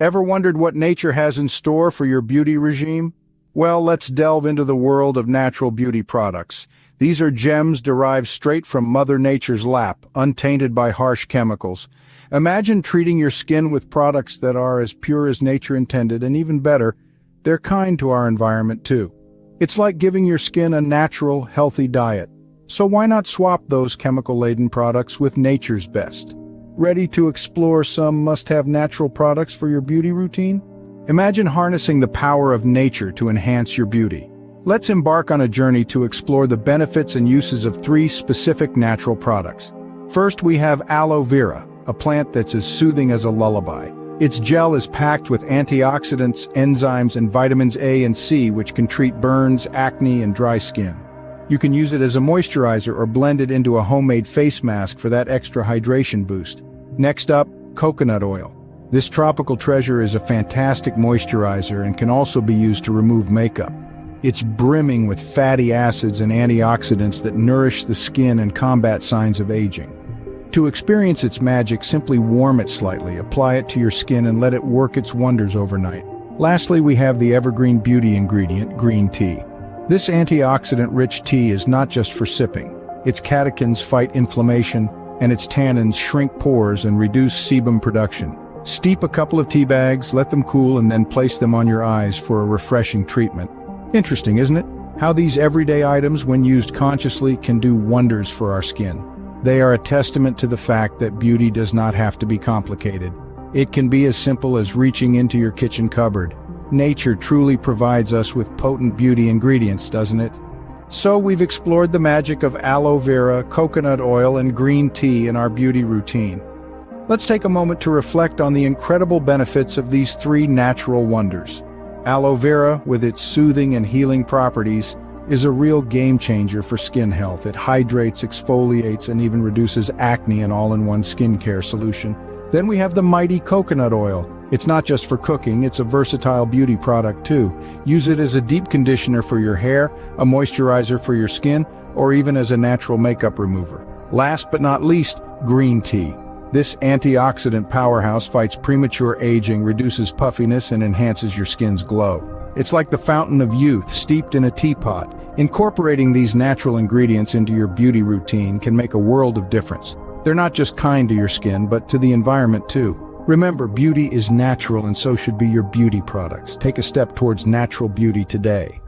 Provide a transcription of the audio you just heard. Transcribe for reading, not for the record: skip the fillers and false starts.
Ever wondered what nature has in store for your beauty regime? Well, let's delve into the world of natural beauty products. These are gems derived straight from Mother Nature's lap, untainted by harsh chemicals. Imagine treating your skin with products that are as pure as nature intended, and even better, they're kind to our environment too. It's like giving your skin a natural, healthy diet. So why not swap those chemical-laden products with nature's best? Ready to explore some must-have natural products for your beauty routine? Imagine harnessing the power of nature to enhance your beauty. Let's embark on a journey to explore the benefits and uses of 3 specific natural products. First, we have aloe vera, a plant that's as soothing as a lullaby. Its gel is packed with antioxidants, enzymes, and vitamins A and C, which can treat burns, acne, and dry skin. You can use it as a moisturizer or blend it into a homemade face mask for that extra hydration boost. Next up, coconut oil. This tropical treasure is a fantastic moisturizer and can also be used to remove makeup. It's brimming with fatty acids and antioxidants that nourish the skin and combat signs of aging. To experience its magic, simply warm it slightly, apply it to your skin, and let it work its wonders overnight. Lastly, we have the evergreen beauty ingredient, green tea. This antioxidant-rich tea is not just for sipping. Its catechins fight inflammation, and its tannins shrink pores and reduce sebum production. Steep a couple of tea bags, let them cool, and then place them on your eyes for a refreshing treatment. Interesting, isn't it? How these everyday items, when used consciously, can do wonders for our skin. They are a testament to the fact that beauty does not have to be complicated. It can be as simple as reaching into your kitchen cupboard. Nature truly provides us with potent beauty ingredients, doesn't it? So we've explored the magic of aloe vera, coconut oil, and green tea in our beauty routine. Let's take a moment to reflect on the incredible benefits of these 3 natural wonders. Aloe vera, with its soothing and healing properties, is a real game changer for skin health. It hydrates, exfoliates, and even reduces acne, an all-in-one skincare solution. Then we have the mighty coconut oil. It's not just for cooking, it's a versatile beauty product too. Use it as a deep conditioner for your hair, a moisturizer for your skin, or even as a natural makeup remover. Last but not least, green tea. This antioxidant powerhouse fights premature aging, reduces puffiness, and enhances your skin's glow. It's like the fountain of youth, steeped in a teapot. Incorporating these natural ingredients into your beauty routine can make a world of difference. They're not just kind to your skin, but to the environment too. Remember, beauty is natural, and so should be your beauty products. Take a step towards natural beauty today.